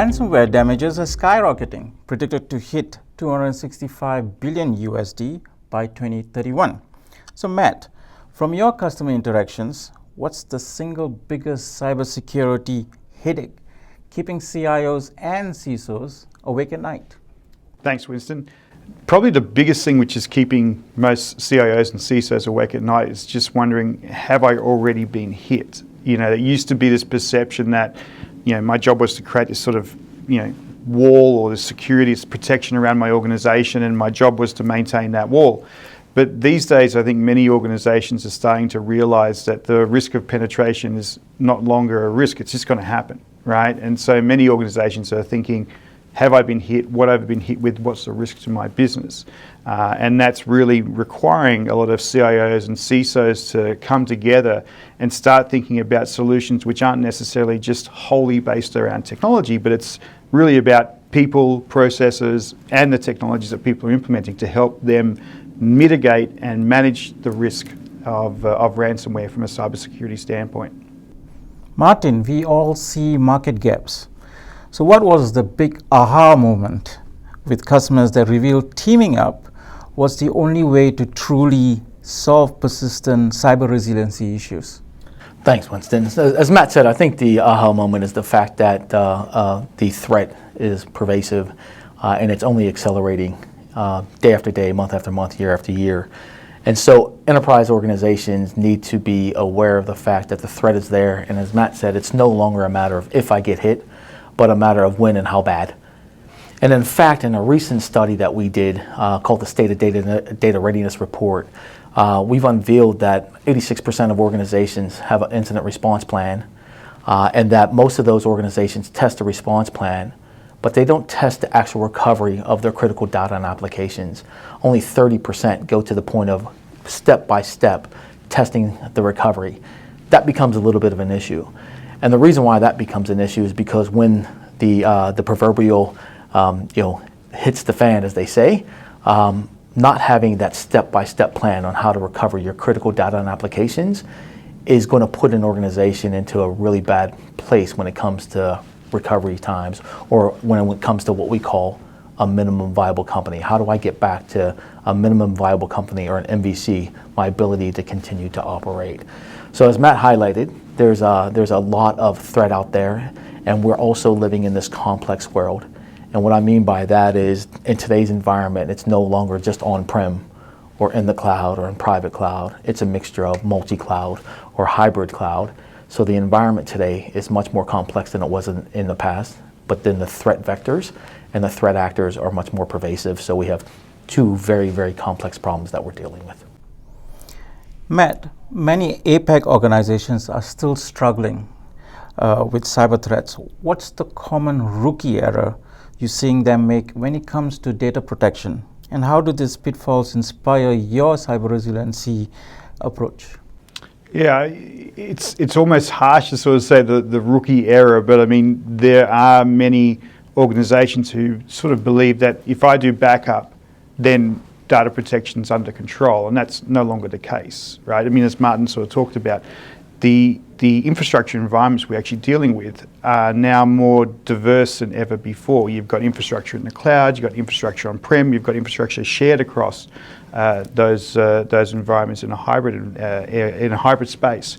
Ransomware damages are skyrocketing, predicted to hit 265 billion USD by 2031. So Matt, from your customer interactions, what's the single biggest cybersecurity headache keeping CIOs and CISOs awake at night? Thanks, Winston. Probably the biggest thing which is keeping most CIOs and CISOs awake at night is just wondering, have I already been hit? There used to be this perception that, my job was to create this sort of, wall or this security, this protection around my organization, and my job was to maintain that wall. But these days, I think many organizations are starting to realize that the risk of penetration is not longer a risk, it's just going to happen, right? And so many organizations are thinking, have I been hit? What have I been hit with? What's the risk to my business? And that's really requiring a lot of CIOs and CISOs to come together and start thinking about solutions which aren't necessarily just wholly based around technology, but it's really about people, processes, and the technologies that people are implementing to help them mitigate and manage the risk of ransomware from a cybersecurity standpoint. Martin, we all see market gaps. So what was the big aha moment with customers that revealed teaming up was the only way to truly solve persistent cyber resiliency issues? Thanks, Winston. As Matt said, I think the aha moment is the fact that the threat is pervasive and it's only accelerating day after day, month after month, year after year. And so enterprise organizations need to be aware of the fact that the threat is there. And as Matt said, it's no longer a matter of if I get hit, but a matter of when and how bad. And in fact, in a recent study that we did called the State of Data Readiness Report, we've unveiled that 86% of organizations have an incident response plan, and that most of those organizations test a response plan, but they don't test the actual recovery of their critical data and applications. Only 30% go to the point of step-by-step testing the recovery. That becomes a little bit of an issue. And the reason why that becomes an issue is because when the proverbial hits the fan, as they say, not having that step-by-step plan on how to recover your critical data and applications is going to put an organization into a really bad place when it comes to recovery times, or when it comes to what we call a minimum viable company. How do I get back to a minimum viable company, or an MVC, my ability to continue to operate? So as Matt highlighted, there's a lot of threat out there, and we're also living in this complex world. And what I mean by that is, in today's environment, it's no longer just on-prem or in the cloud or in private cloud. It's a mixture of multi-cloud or hybrid cloud. So the environment today is much more complex than it was in the past, but then the threat vectors and the threat actors are much more pervasive. So we have two very, very complex problems that we're dealing with. Matt, many APAC organizations are still struggling with cyber threats. What's the common rookie error you're seeing them make when it comes to data protection? And how do these pitfalls inspire your cyber resiliency approach? Yeah, it's almost harsh to sort of say the rookie error, but I mean, there are many organizations who sort of believe that if I do backup, then data protection's under control, and that's no longer the case, right? I mean, as Martin sort of talked about, the infrastructure environments we're actually dealing with are now more diverse than ever before. You've got infrastructure in the cloud, you've got infrastructure on-prem, you've got infrastructure shared across those environments in a hybrid space.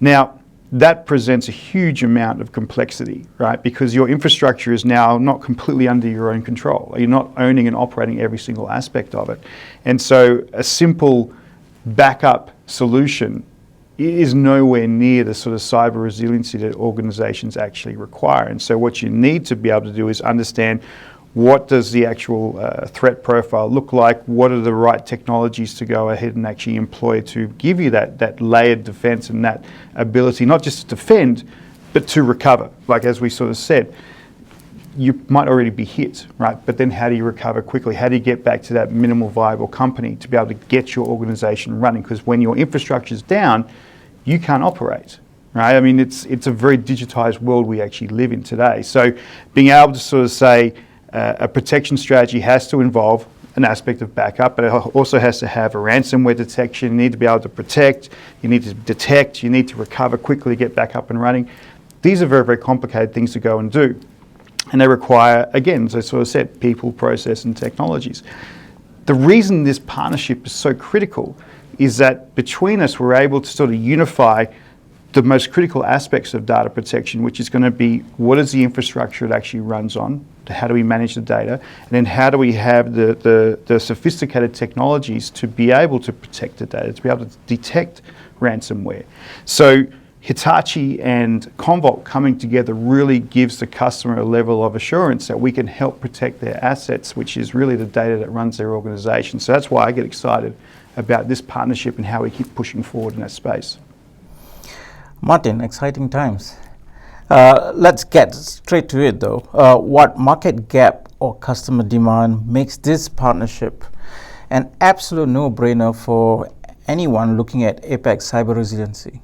Now, that presents a huge amount of complexity, right? Because your infrastructure is now not completely under your own control. You're not owning and operating every single aspect of it. And so a simple backup solution is nowhere near the sort of cyber resiliency that organizations actually require. And so what you need to be able to do is understand, what does the actual threat profile look like? What are the right technologies to go ahead and actually employ to give you that layered defense and that ability, not just to defend, but to recover? Like, as we sort of said, you might already be hit, right? But then how do you recover quickly? How do you get back to that minimal viable company to be able to get your organization running? Because when your infrastructure is down, you can't operate, right? I mean, it's a very digitized world we actually live in today. So being able to sort of say, a protection strategy has to involve an aspect of backup, but it also has to have a ransomware detection. You need to be able to protect, you need to detect, you need to recover quickly, get back up and running. These are very, very complicated things to go and do. And they require, again, as I sort of said, people, process, and technologies. The reason this partnership is so critical is that between us, we're able to sort of unify the most critical aspects of data protection, which is going to be what is the infrastructure it actually runs on, how do we manage the data, and then how do we have the sophisticated technologies to be able to protect the data, to be able to detect ransomware. So Hitachi and Commvault coming together really gives the customer a level of assurance that we can help protect their assets, which is really the data that runs their organization. So that's why I get excited about this partnership and how we keep pushing forward in that space. Martin, exciting times. Let's get straight to it though. What market gap or customer demand makes this partnership an absolute no-brainer for anyone looking at Apex cyber resiliency?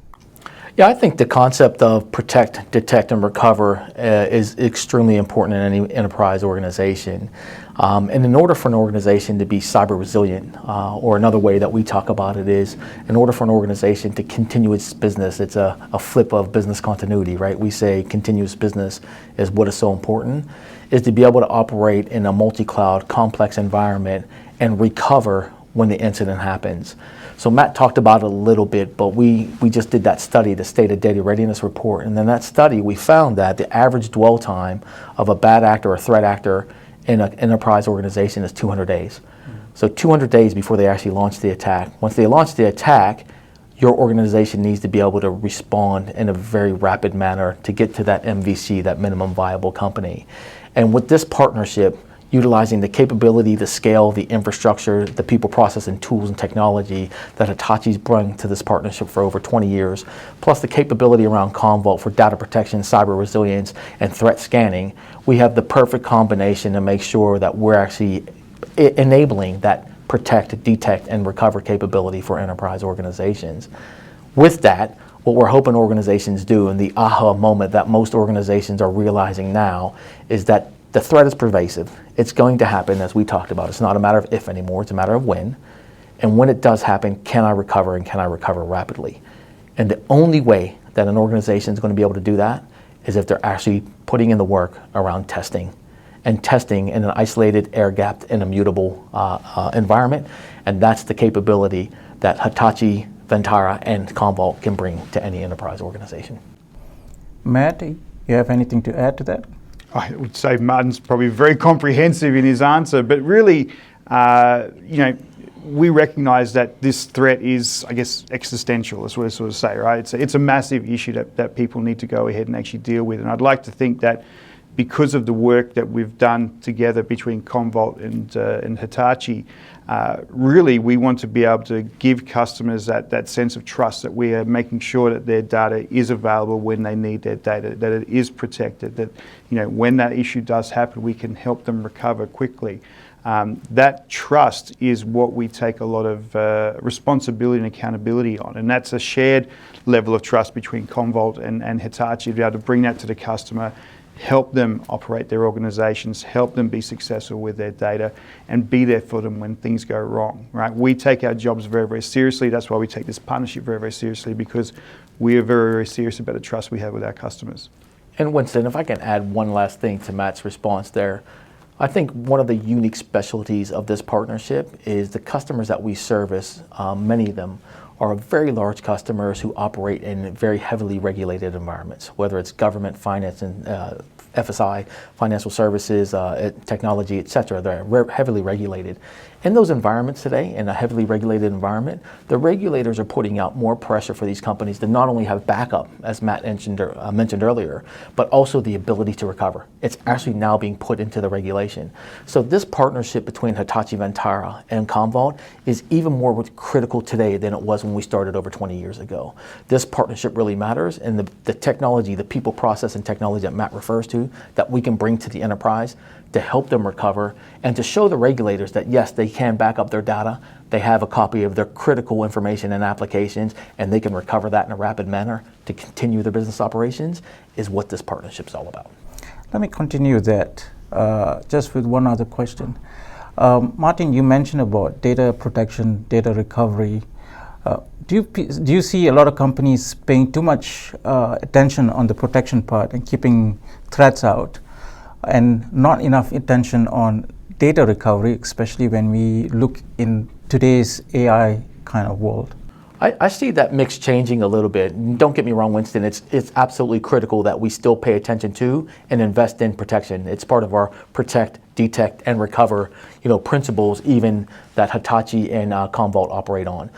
Yeah, I think the concept of protect, detect, and recover is extremely important in any enterprise organization. And in order for an organization to be cyber resilient, or another way that we talk about it is, in order for an organization to continue its business, it's a flip of business continuity, right? We say continuous business is what is so important, is to be able to operate in a multi-cloud, complex environment and recover when the incident happens. So Matt talked about it a little bit, but we just did that study, the State of Data Readiness Report, and in that study we found that the average dwell time of a bad actor or threat actor in an enterprise organization is 200 days. So 200 days before they actually launch the attack. Once they launch the attack, your organization needs to be able to respond in a very rapid manner to get to that MVC, that minimum viable company. And with this partnership, utilizing the capability, the scale, the infrastructure, the people, process, and tools and technology that Hitachi's brought to this partnership for over 20 years, plus the capability around Commvault for data protection, cyber resilience, and threat scanning, we have the perfect combination to make sure that we're actually enabling that protect, detect, and recover capability for enterprise organizations. With that, what we're hoping organizations do, and the aha moment that most organizations are realizing now, is that the threat is pervasive. It's going to happen, as we talked about. It's not a matter of if anymore, it's a matter of when. And when it does happen, can I recover, and can I recover rapidly? And the only way that an organization is going to be able to do that is if they're actually putting in the work around testing. And testing in an isolated, air-gapped, and immutable environment. And that's the capability that Hitachi Vantara and Commvault can bring to any enterprise organization. Matt, you have anything to add to that? I would say Martin's probably very comprehensive in his answer, but really, we recognise that this threat is, I guess, existential, as we sort of say, right? It's a massive issue that people need to go ahead and actually deal with. And I'd like to think that because of the work that we've done together between Commvault and Hitachi, really we want to be able to give customers that sense of trust that we are making sure that their data is available when they need their data, that it is protected, that when that issue does happen, we can help them recover quickly. That trust is what we take a lot of responsibility and accountability on, and that's a shared level of trust between Commvault and Hitachi to be able to bring that to the customer, help them operate their organizations, help them be successful with their data, and be there for them when things go wrong, right? We take our jobs very, very seriously. That's why we take this partnership very, very seriously, because we are very, very serious about the trust we have with our customers. And Winston, if I can add one last thing to Matt's response there, I think one of the unique specialties of this partnership is the customers that we service, many of them are very large customers who operate in very heavily regulated environments, whether it's government, finance, and FSI, financial services, technology, et cetera. They're heavily regulated. In those environments today, in a heavily regulated environment, the regulators are putting out more pressure for these companies to not only have backup, as Matt mentioned earlier, but also the ability to recover. It's actually now being put into the regulation. So this partnership between Hitachi Vantara and Commvault is even more critical today than it was when we started over 20 years ago. This partnership really matters, and the technology, the people, process, and technology that Matt refers to, that we can bring to the enterprise to help them recover and to show the regulators that yes, they can back up their data, they have a copy of their critical information and applications, and they can recover that in a rapid manner to continue their business operations, is what this partnership is all about. Let me continue that just with one other question. Martin, you mentioned about data protection, data recovery. Do you see a lot of companies paying too much attention on the protection part and keeping threats out? and not enough attention on data recovery, especially when we look in today's AI kind of world? I see that mix changing a little bit. Don't get me wrong, Winston, it's absolutely critical that we still pay attention to and invest in protection. It's part of our protect, detect, and recover principles even that Hitachi and Commvault operate on.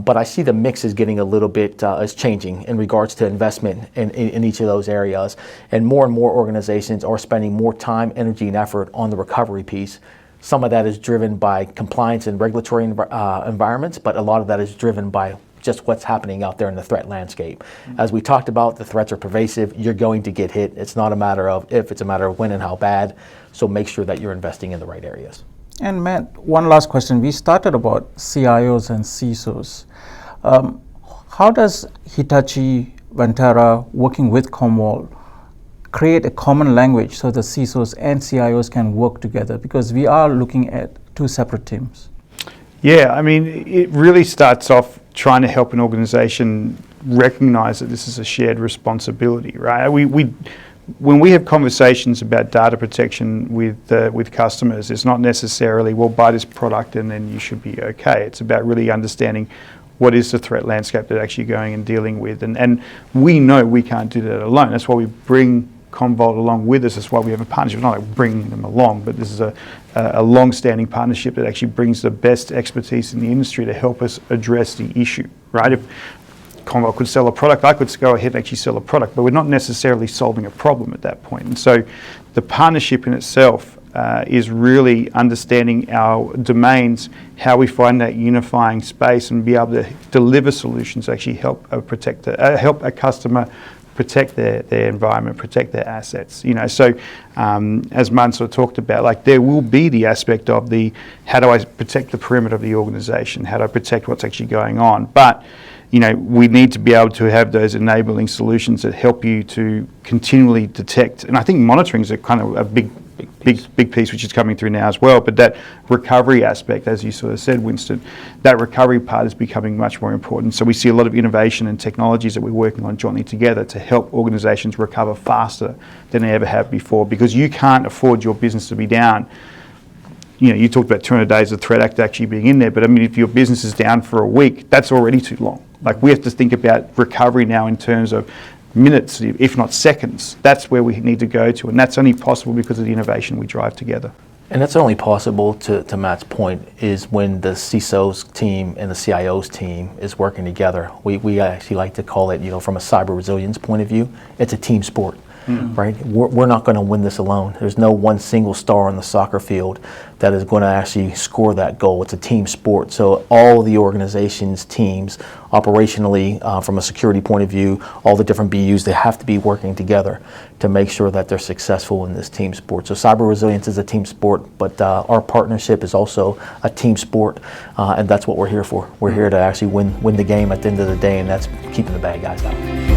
But I see the mix is getting a little bit, is changing in regards to investment in each of those areas. And more organizations are spending more time, energy, and effort on the recovery piece. Some of that is driven by compliance and regulatory environments, but a lot of that is driven by just what's happening out there in the threat landscape. As we talked about, the threats are pervasive. You're going to get hit. It's not a matter of if, it's a matter of when and how bad. So make sure that you're investing in the right areas. And Matt, one last question. We started about CIOs and CISOs. How does Hitachi Vantara, working with Commvault, create a common language so the CISOs and CIOs can work together? Because we are looking at two separate teams. Yeah, I mean, it really starts off trying to help an organization recognize that this is a shared responsibility, right? When we have conversations about data protection with customers, it's not necessarily, well, buy this product and then you should be okay. It's about really understanding what is the threat landscape that actually going and dealing with. And we know we can't do that alone. That's why we bring Commvault along with us. That's why we have a partnership. Not like bringing them along, but this is a long-standing partnership that actually brings the best expertise in the industry to help us address the issue, right? If Commvault could sell a product, I could go ahead and actually sell a product, but we're not necessarily solving a problem at that point. And so the partnership in itself is really understanding our domains, how we find that unifying space and be able to deliver solutions that actually help help a customer protect their environment, protect their assets. So as Mansoor talked about, like there will be the aspect of the how do I protect the perimeter of the organization, how do I protect what's actually going on, but we need to be able to have those enabling solutions that help you to continually detect. And I think monitoring is a kind of a big piece which is coming through now as well. But that recovery aspect, as you sort of said, Winston, that recovery part is becoming much more important. So we see a lot of innovation and technologies that we're working on jointly together to help organizations recover faster than they ever have before, because you can't afford your business to be down. You talked about 200 days of threat act actually being in there, but I mean, if your business is down for a week, that's already too long. Like we have to think about recovery now in terms of minutes, if not seconds. That's where we need to go to, and that's only possible because of the innovation we drive together. And that's only possible, to Matt's point, is when the CISOs team and the CIOs team is working together. We actually like to call it, from a cyber resilience point of view, it's a team sport. Right? We're not going to win this alone. There's no one single star on the soccer field that is going to actually score that goal. It's a team sport. So all the organization's teams, operationally, from a security point of view, all the different BUs, they have to be working together to make sure that they're successful in this team sport. So cyber resilience is a team sport, but our partnership is also a team sport, and that's what we're here for. We're here to actually win the game at the end of the day, and that's keeping the bad guys out.